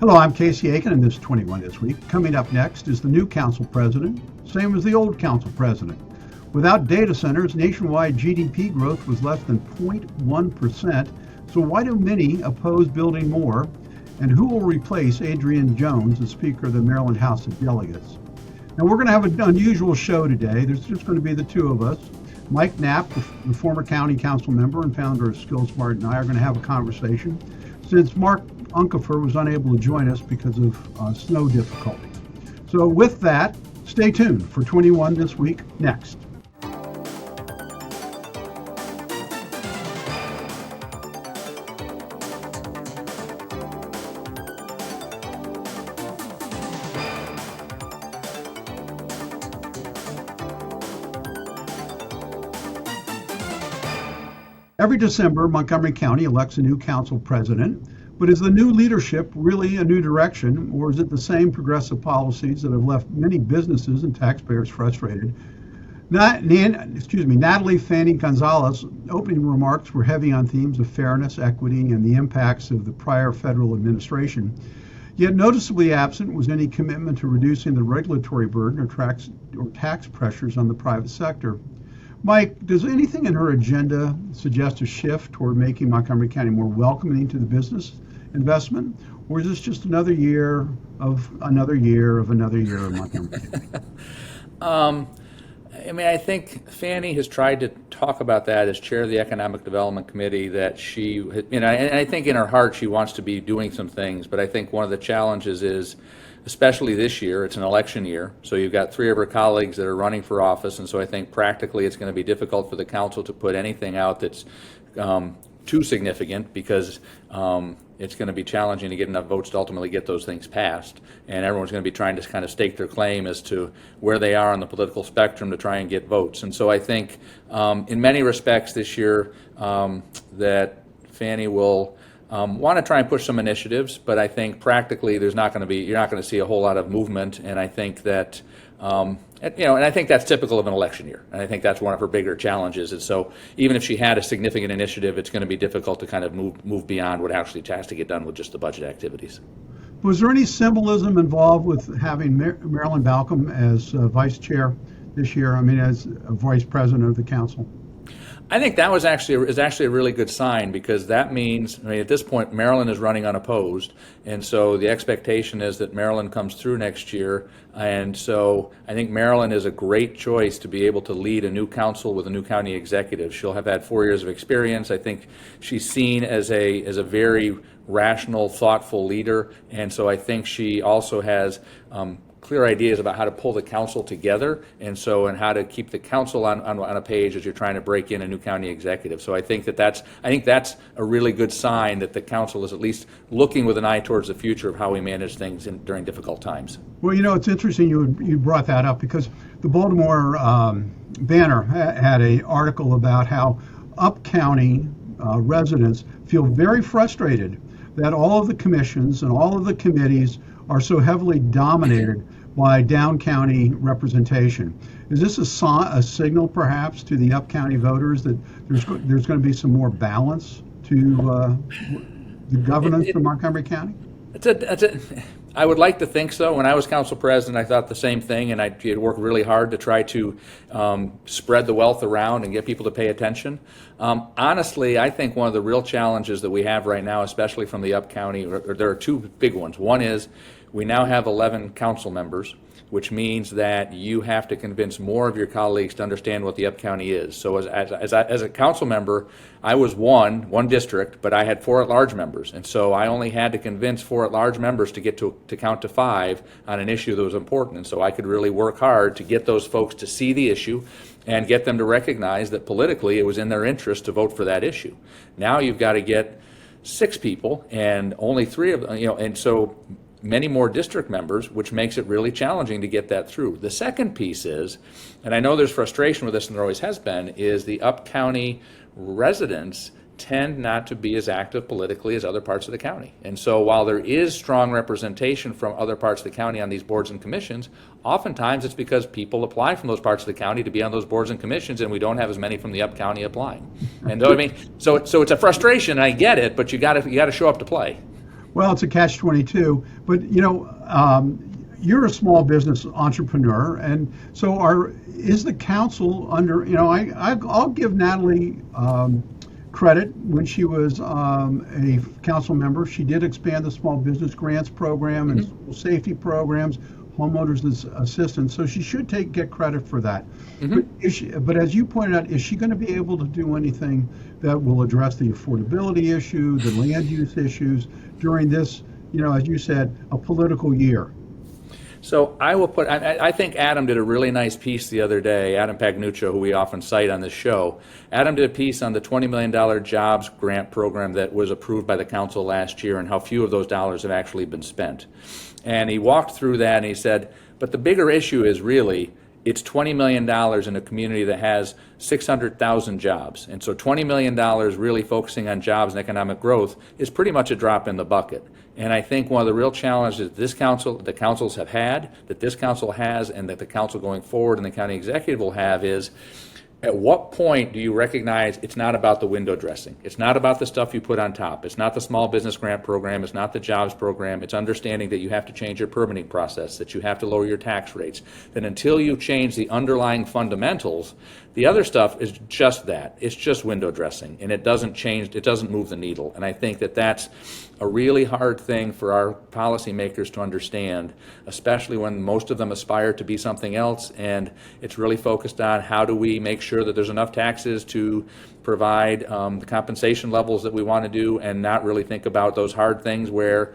Hello, I'm Casey Aiken, and this is 21 This Week. Coming up next is the new council president, same as the old council president. Without data centers, nationwide GDP growth was less than 0.1%. So why do many oppose building more? And who will replace Adrienne Jones as Speaker of the Maryland House of Delegates? Now, we're going to have an unusual show today. There's just going to be the two of us. Mike Knapp, the former county council member and founder of SkillSmart, and I are going to have a conversation since Mark Unkefer was unable to join us because of snow difficulties. So with that, stay tuned for 21 This Week next. Every December, Montgomery County elects a new council president, but is the new leadership really a new direction, or is it the same progressive policies that have left many businesses and taxpayers frustrated? Natalie Fanny Gonzalez opening remarks were heavy on themes of fairness, equity, and the impacts of the prior federal administration. Yet noticeably absent was any commitment to reducing the regulatory burden or tax pressures on the private sector. Mike, does anything in her agenda suggest a shift toward making Montgomery County more welcoming to the business investment? Or is this just another year of Montgomery County? I think Fanny has tried to talk about that as chair of the Economic Development Committee, that she, and I think in her heart she wants to be doing some things, but I think one of the challenges is, especially this year, it's an election year, so you've got three of her colleagues that are running for office, and so I think practically it's going to be difficult for the council to put anything out that's too significant, because it's going to be challenging to get enough votes to ultimately get those things passed, and everyone's going to be trying to kind of stake their claim as to where they are on the political spectrum to try and get votes. And so I think in many respects this year that Fanny will want to try and push some initiatives, but I think practically you're not going to see a whole lot of movement, and I think that and I think that's typical of an election year, and I think that's one of her bigger challenges. And so even if she had a significant initiative, it's going to be difficult to kind of move beyond what actually has to get done with just the budget activities. Was there any symbolism involved with having Marilyn Balcom as vice chair this year? As a vice president of the council? I think that is actually a really good sign, because that means, at this point, Maryland is running unopposed, and so the expectation is that Maryland comes through next year, and so I think Maryland is a great choice to be able to lead a new council with a new county executive. She'll have had 4 years of experience. I think she's seen as a very rational, thoughtful leader, and so I think she also has clear ideas about how to pull the council together, and how to keep the council on a page as you're trying to break in a new county executive. So I think that's a really good sign that the council is at least looking with an eye towards the future of how we manage things during difficult times. Well, it's interesting you brought that up, because the Baltimore Banner had an article about how up county residents feel very frustrated that all of the commissions and all of the committees are so heavily dominated by down county representation. Is this a signal perhaps to the up county voters that there's going to be some more balance to the governance of Montgomery County? I would like to think so. When I was council president, I thought the same thing, and I worked really hard to try to spread the wealth around and get people to pay attention. Honestly, I think one of the real challenges that we have right now, especially from the up county, there are two big ones. One is we now have 11 council members, which means that you have to convince more of your colleagues to understand what the up county is. So as a council member, I was one district, but I had 4 at-large members, and so I only had to convince 4 at-large members to get to count to 5 on an issue that was important. And so I could really work hard to get those folks to see the issue and get them to recognize that politically it was in their interest to vote for that issue. Now you've got to get 6 people, and only 3 of them, and so many more district members, which makes it really challenging to get that through. The second piece is, and I know there's frustration with this, and there always has been, is the up-county residents tend not to be as active politically as other parts of the county. And so while there is strong representation from other parts of the county on these boards and commissions, oftentimes it's because people apply from those parts of the county to be on those boards and commissions, and we don't have as many from the up county applying. And so it's a frustration, and I get it, but you got to show up to play. Well, it's a catch-22, but you're a small business entrepreneur, and so is the council under? I'll give Natalie credit. When she was a council member, she did expand the small business grants program and school safety programs, homeowners assistance. So she should get credit for that. But as you pointed out, is she going to be able to do anything that will address the affordability issue, the land use issues during this, as you said, a political year? So I think Adam did a really nice piece the other day, Adam Pagnuccio, who we often cite on this show. Adam did a piece on the $20 million jobs grant program that was approved by the council last year and how few of those dollars have actually been spent. And he walked through that and he said, but the bigger issue is really, it's $20 million in a community that has 600,000 jobs. And so $20 million really focusing on jobs and economic growth is pretty much a drop in the bucket. And I think one of the real challenges the councils have had, that this council has, and that the council going forward and the county executive will have is, at what point do you recognize it's not about the window dressing? It's not about the stuff you put on top. It's not the small business grant program. It's not the jobs program. It's understanding that you have to change your permitting process, that you have to lower your tax rates. That until you change the underlying fundamentals, the other stuff is just that. It's just window dressing, and it doesn't move the needle. And I think that that's a really hard thing for our policymakers to understand, especially when most of them aspire to be something else, and it's really focused on how do we make sure that there's enough taxes to provide the compensation levels that we want to do, and not really think about those hard things where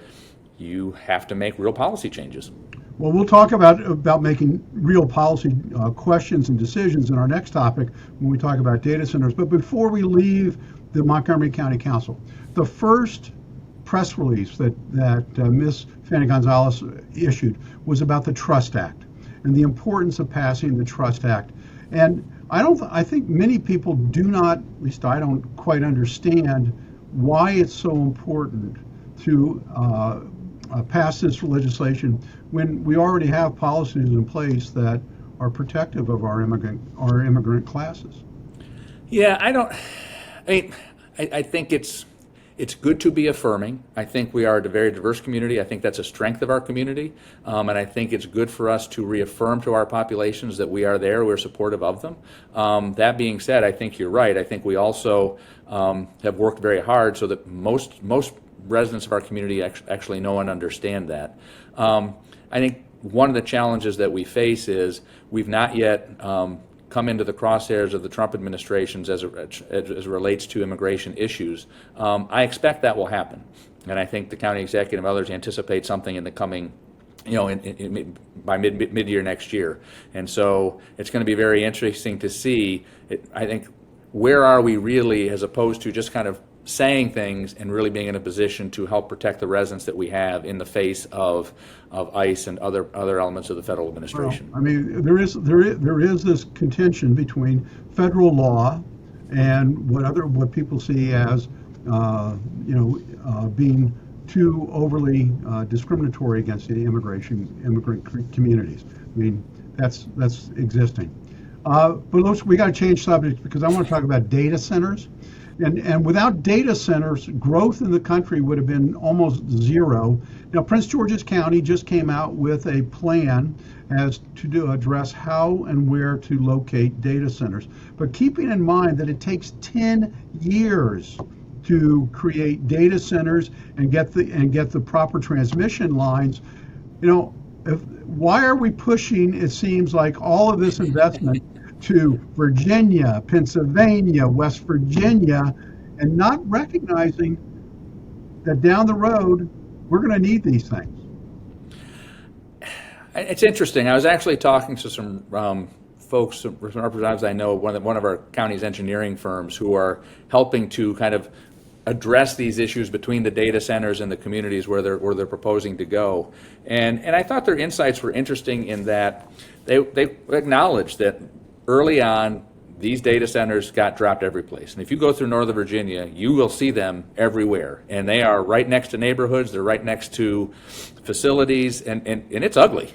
you have to make real policy changes. Well, we'll talk about making real policy questions and decisions in our next topic when we talk about data centers. But before we leave the Montgomery County Council, the first press release that Ms. Fanny Gonzalez issued was about the Trust Act and the importance of passing the Trust Act. And I think many people do not, at least I don't quite understand why it's so important to pass this legislation when we already have policies in place that are protective of our immigrant classes. Yeah, I think it's good to be affirming. I think we are a very diverse community. I think that's a strength of our community. And I think it's good for us to reaffirm to our populations that we are there, we're supportive of them. That being said, I think you're right. I think we also have worked very hard so that most residents of our community actually know and understand that. I think one of the challenges that we face is we've not yet come into the crosshairs of the Trump administrations as it relates to immigration issues. I expect that will happen, and I think the county executive and others anticipate something in the coming, by mid-year next year. And so it's going to be very interesting to see. I think where are we really, as opposed to just kind of saying things and really being in a position to help protect the residents that we have in the face of ICE and other elements of the federal administration. Well, I mean, there is this contention between federal law and what people see as being too overly discriminatory against the immigrant communities. I mean, that's existing. But we got to change subjects because I want to talk about data centers. And without data centers, growth in the country would have been almost zero. Now, Prince George's County just came out with a plan as to address how and where to locate data centers. But keeping in mind that it takes 10 years to create data centers and get the proper transmission lines, why are we pushing, it seems like, all of this investment to Virginia, Pennsylvania, West Virginia, and not recognizing that down the road we're going to need these things? It's interesting. I was actually talking to some folks, some representatives I know, one of our county's engineering firms, who are helping to kind of address these issues between the data centers and the communities where they're proposing to go. And I thought their insights were interesting in that they acknowledged that early on, these data centers got dropped every place. And if you go through Northern Virginia, you will see them everywhere. And they are right next to neighborhoods, they're right next to facilities, and it's ugly.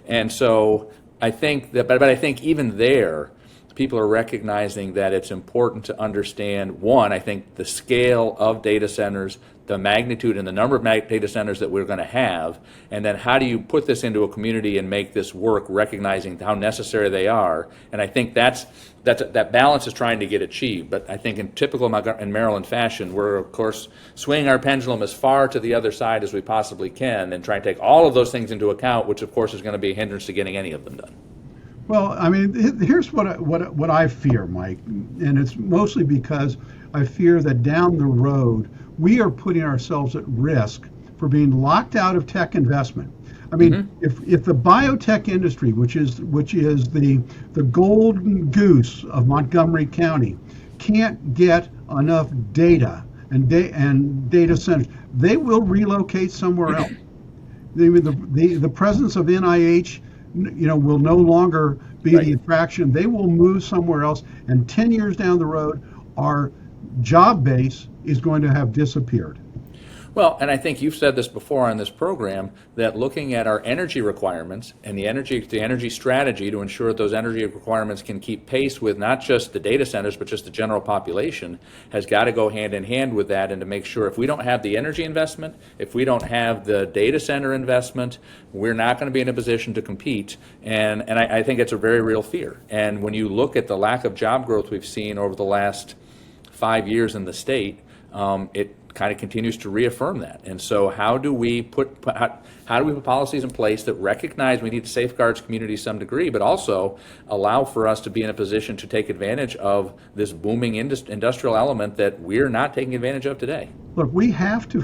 And so I think that, but I think even there, people are recognizing that it's important to understand, one, I think the scale of data centers, the magnitude and the number of data centers that we're going to have, and then how do you put this into a community and make this work, recognizing how necessary they are. And I think that balance is trying to get achieved. But I think in typical in Maryland fashion, we're, of course, swinging our pendulum as far to the other side as we possibly can and try to take all of those things into account, which, of course, is going to be a hindrance to getting any of them done. Well, I mean, here's what I fear, Mike, and it's mostly because I fear that down the road we are putting ourselves at risk for being locked out of tech investment. I mean, if the biotech industry, which is the golden goose of Montgomery County, can't get enough data and data centers, they will relocate somewhere else. The presence of NIH, will no longer be the attraction. They will move somewhere else, and 10 years down the road, our job base is going to have disappeared. Well, and I think you've said this before on this program, that looking at our energy requirements and the energy strategy to ensure that those energy requirements can keep pace with not just the data centers, but just the general population, has got to go hand in hand with that, and to make sure if we don't have the energy investment, if we don't have the data center investment, we're not going to be in a position to compete. And I think it's a very real fear. And when you look at the lack of job growth we've seen over the last 5 years in the state, it kind of continues to reaffirm that. And so how do we put policies in place that recognize we need to safeguard communities to some degree, but also allow for us to be in a position to take advantage of this booming industrial element that we're not taking advantage of today? Look, we have to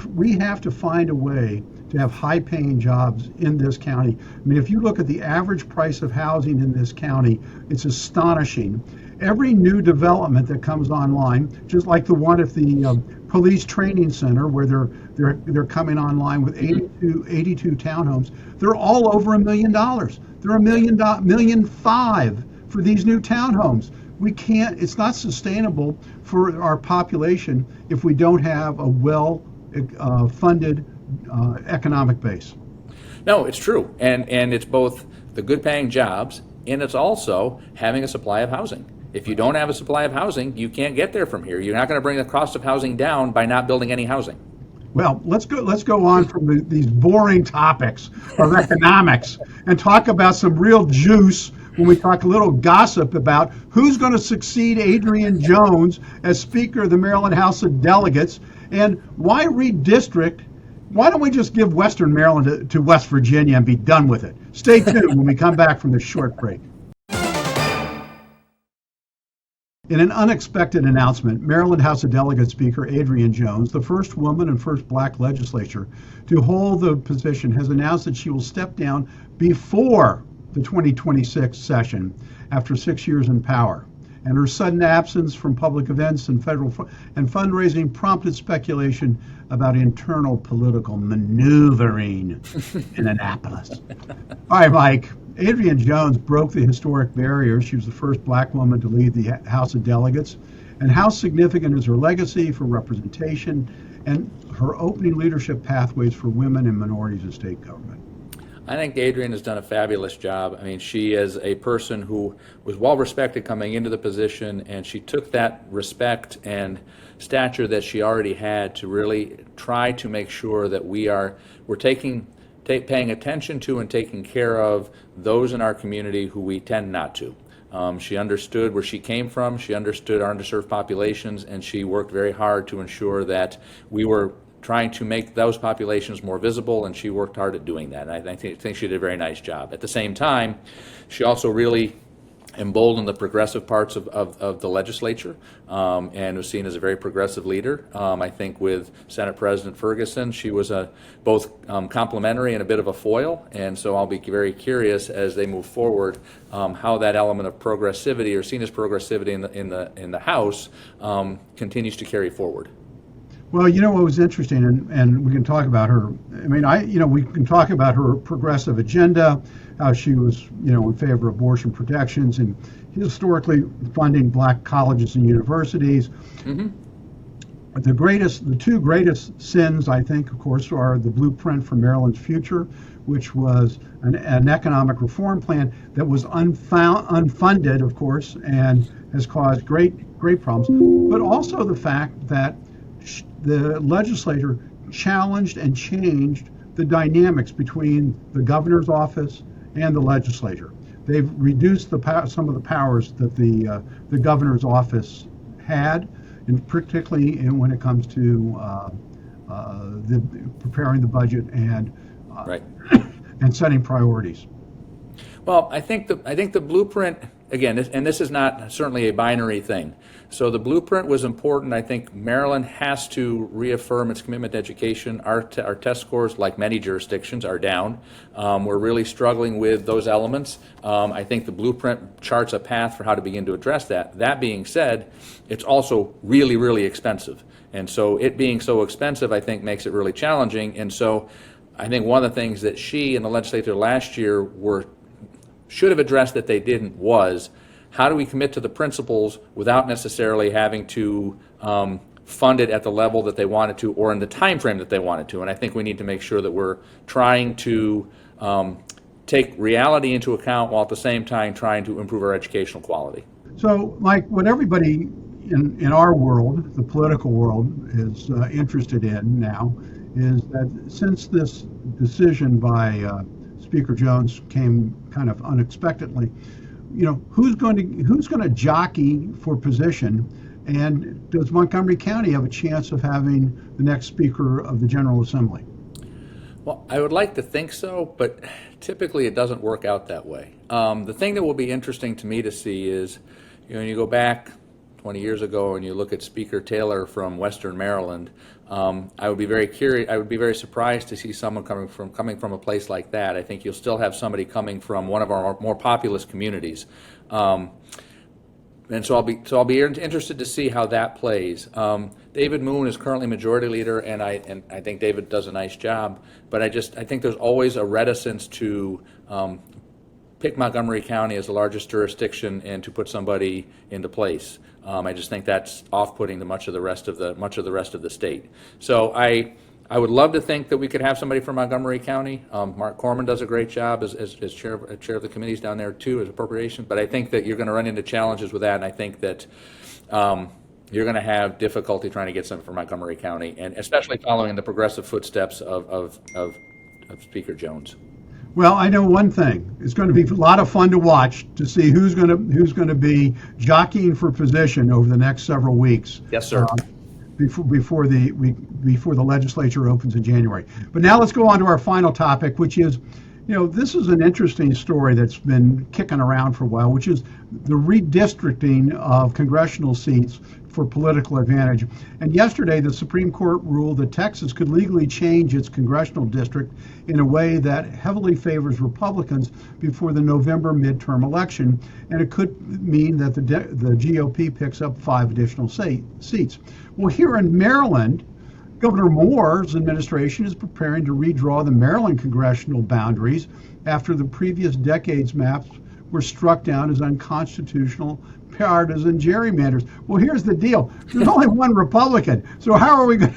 find a way to have high-paying jobs in this county. I mean, if you look at the average price of housing in this county, it's astonishing. Every new development that comes online, just like the one at the police training center, where they're coming online with 82 townhomes, they're all over $1 million. They're $1.5 million for these new townhomes. We can't. It's not sustainable for our population if we don't have a well-funded economic base. No, it's true, and it's both the good-paying jobs, and it's also having a supply of housing. If you don't have a supply of housing, you can't get there from here. You're not going to bring the cost of housing down by not building any housing. Well, let's go on from these boring topics of economics and talk about some real juice when we talk a little gossip about who's going to succeed Adrienne Jones as Speaker of the Maryland House of Delegates, and why redistrict. Why don't we just give Western Maryland to West Virginia and be done with it? Stay tuned when we come back from this short break. In an unexpected announcement, Maryland House of Delegates Speaker Adrienne Jones, the first woman and first black legislator to hold the position, has announced that she will step down before the 2026 session after 6 years in power. And her sudden absence from public events and federal and fundraising prompted speculation about internal political maneuvering in Annapolis. All right, Mike. Adrienne Jones broke the historic barrier. She was the first black woman to lead the House of Delegates. And how significant is her legacy for representation and her opening leadership pathways for women and minorities in state government? I think Adrienne has done a fabulous job. I mean, she is a person who was well respected coming into the position, and she took that respect and stature that she already had to really try to make sure that we're paying attention to and taking care of those in our community who we tend not to. She understood where she came from, she understood our underserved populations, and she worked very hard to ensure that we were trying to make those populations more visible, and she worked hard at doing that. And I think she did a very nice job. At the same time, she also really emboldened the progressive parts of the legislature, and was seen as a very progressive leader. I think with Senate President Ferguson, she was both complimentary and a bit of a foil, and so I'll be very curious as they move forward how that element of progressivity, or seen as progressivity in the House, continues to carry forward. Well, what was interesting, and we can talk about her. I mean, we can talk about her progressive agenda, how she was, in favor of abortion protections and historically funding black colleges and universities. Mm-hmm. The two greatest sins, I think, of course, are the blueprint for Maryland's future, which was an economic reform plan that was unfunded, of course, and has caused great problems. But also the fact that the legislature challenged and changed the dynamics between the governor's office and the legislature. They've reduced some of the powers that the governor's office had, and particularly when it comes to preparing the budget and Right. and setting priorities. Well, I think the blueprint, again, and this is not certainly a binary thing. So the blueprint was important. I think Maryland has to reaffirm its commitment to education. Our test scores, like many jurisdictions, are down. We're really struggling with those elements. I think the blueprint charts a path for how to begin to address that. That being said, it's also really, really expensive. And so it being so expensive, I think, makes it really challenging. And so I think one of the things that she and the legislature last year should have addressed that they didn't was, how do we commit to the principles without necessarily having to fund it at the level that they wanted to or in the time frame that they wanted to? And I think we need to make sure that we're trying to take reality into account while at the same time trying to improve our educational quality. So, Mike, what everybody in our world, the political world, is interested in now is that since this decision by Speaker Jones came kind of unexpectedly, who's going to jockey for position, and does Montgomery County have a chance of having the next Speaker of the General Assembly? Well, I would like to think so, but typically it doesn't work out that way. The thing that will be interesting to me to see is, you go back 20 years ago and you look at Speaker Taylor from Western Maryland. I would be very curious. I would be very surprised to see someone coming from a place like that. I think you'll still have somebody coming from one of our more populous communities, and so I'll be interested to see how that plays. David Moon is currently majority leader, and I think David does a nice job. But I think there's always a reticence to pick Montgomery County as the largest jurisdiction and to put somebody into place. I just think that's off-putting to much of the rest of the state. So I would love to think that we could have somebody from Montgomery County. Mark Corman does a great job as chair of the committees down there too, as appropriations. But I think that you're going to run into challenges with that, and I think that you're going to have difficulty trying to get something from Montgomery County, and especially following the progressive footsteps of Speaker Jones. Well, I know one thing. It's going to be a lot of fun to watch to see who's going to be jockeying for position over the next several weeks. Yes, sir. Before the legislature opens in January. But now let's go on to our final topic, which is, this is an interesting story that's been kicking around for a while, which is the redistricting of congressional seats for political advantage. And yesterday, the Supreme Court ruled that Texas could legally change its congressional district in a way that heavily favors Republicans before the November midterm election, and it could mean that the GOP picks up 5 additional seats. Well, here in Maryland, Governor Moore's administration is preparing to redraw the Maryland congressional boundaries after the previous decade's maps were struck down as unconstitutional partisan gerrymanders. Well, here's the deal: there's only one Republican, so how are we going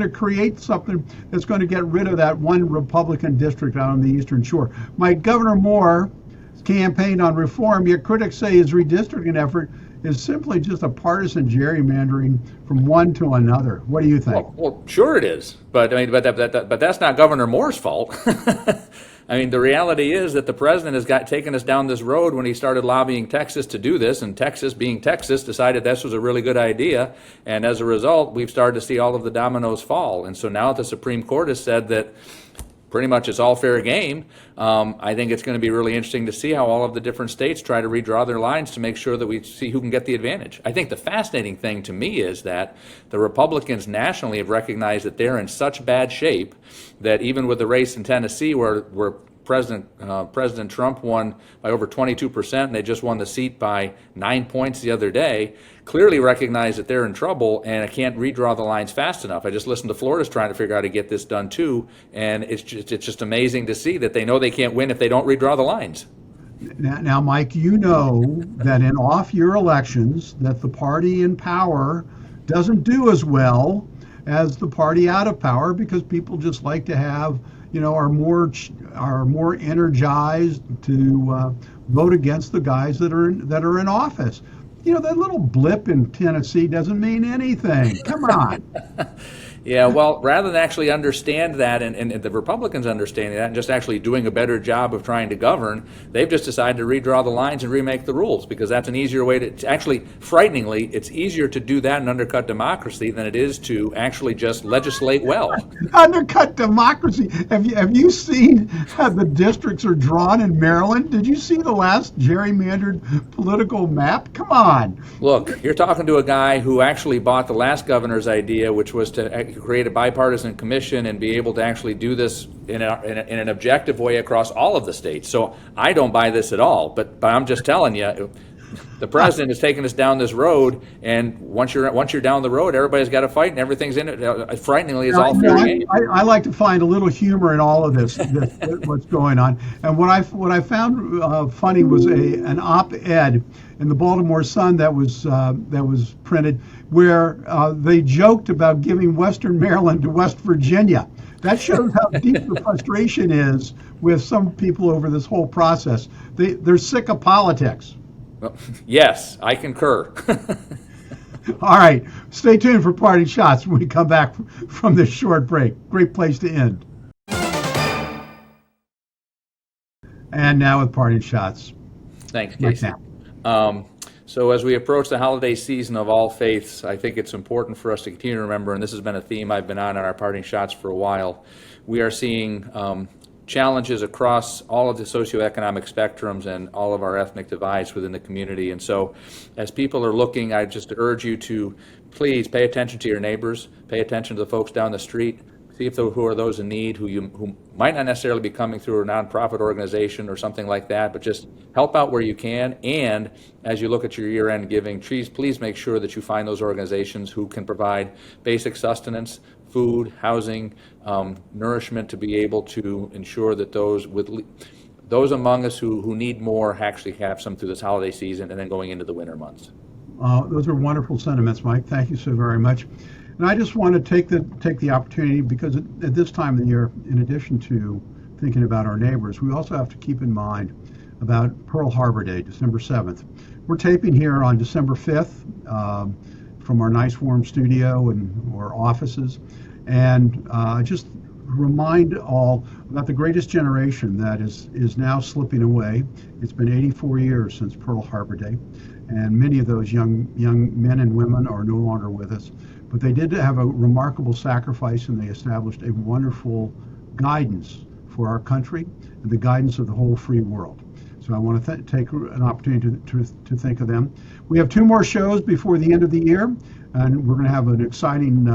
to create something that's going to get rid of that one Republican district out on the Eastern Shore? Governor Moore campaigned on reform, yet critics say his redistricting effort is simply just a partisan gerrymandering from one to another. What do you think? Well, sure it is, but but that's not Governor Moore's fault. The reality is that the president has taken us down this road when he started lobbying Texas to do this, and Texas, being Texas, decided this was a really good idea, and as a result, we've started to see all of the dominoes fall. And so now the Supreme Court has said that pretty much it's all fair game. I think it's going to be really interesting to see how all of the different states try to redraw their lines to make sure that we see who can get the advantage. I think the fascinating thing to me is that the Republicans nationally have recognized that they're in such bad shape that even with the race in Tennessee where President Trump won by over 22%, and they just won the seat by 9 points the other day, clearly recognize that they're in trouble and I can't redraw the lines fast enough. I just listened to Florida's trying to figure out how to get this done too, and it's just amazing to see that they know they can't win if they don't redraw the lines. Now, Mike, that in off-year elections that the party in power doesn't do as well as the party out of power, because people just like to have, are more energized to vote against the guys that are in office. That little blip in Tennessee doesn't mean anything. Come on. Yeah, well, rather than actually understand that, and the Republicans understanding that, and just actually doing a better job of trying to govern, they've just decided to redraw the lines and remake the rules, because that's an easier way to actually, frighteningly, it's easier to do that and undercut democracy than it is to actually just legislate well. Undercut democracy. Have you seen how the districts are drawn in Maryland? Did you see the last gerrymandered political map? Come on. Look, you're talking to a guy who actually bought the last governor's idea, which was to create a bipartisan commission and be able to actually do this in an objective way across all of the states. So I don't buy this at all, but I'm just telling you, the president has taken us down this road, and once you're down the road, everybody's got to fight, and everything's in it. Frighteningly, it's all fair game. I like to find a little humor in all of this what's going on. And what I found funny was an op-ed in the Baltimore Sun that was printed, where they joked about giving Western Maryland to West Virginia. That shows how deep the frustration is with some people over this whole process. They're sick of politics. Well, yes, I concur. All right, stay tuned for parting shots when we come back from this short break. Great place to end. And now with parting shots. Thanks, Casey. So as we approach the holiday season of all faiths, I think it's important for us to continue to remember, and this has been a theme I've been on in our parting shots for a while, we are seeing challenges across all of the socioeconomic spectrums and all of our ethnic divides within the community. And so as people are looking, I just urge you to please pay attention to your neighbors, pay attention to the folks down the street, see if who are those in need, who might not necessarily be coming through a nonprofit organization or something like that, but just help out where you can. And as you look at your year-end giving, please make sure that you find those organizations who can provide basic sustenance, food, housing, nourishment, to be able to ensure that those among us who need more actually have some through this holiday season and then going into the winter months. Those are wonderful sentiments, Mike. Thank you so very much. And I just want to take the opportunity, because at this time of the year, in addition to thinking about our neighbors, we also have to keep in mind about Pearl Harbor Day, December 7th. We're taping here on December 5th from our nice warm studio and our offices. And just remind all about the greatest generation that is now slipping away. It's been 84 years since Pearl Harbor Day, and many of those young men and women are no longer with us. But they did have a remarkable sacrifice, and they established a wonderful guidance for our country and the guidance of the whole free world. So I want to take an opportunity to think of them. We have 2 more shows before the end of the year, and we're going to have an exciting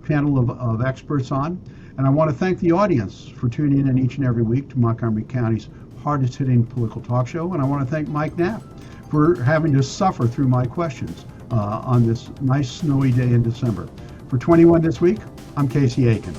panel of experts on. And I want to thank the audience for tuning in each and every week to Montgomery County's hardest-hitting political talk show. And I want to thank Mike Knapp for having to suffer through my questions on this nice snowy day in December. For 21 This Week, I'm Casey Aiken.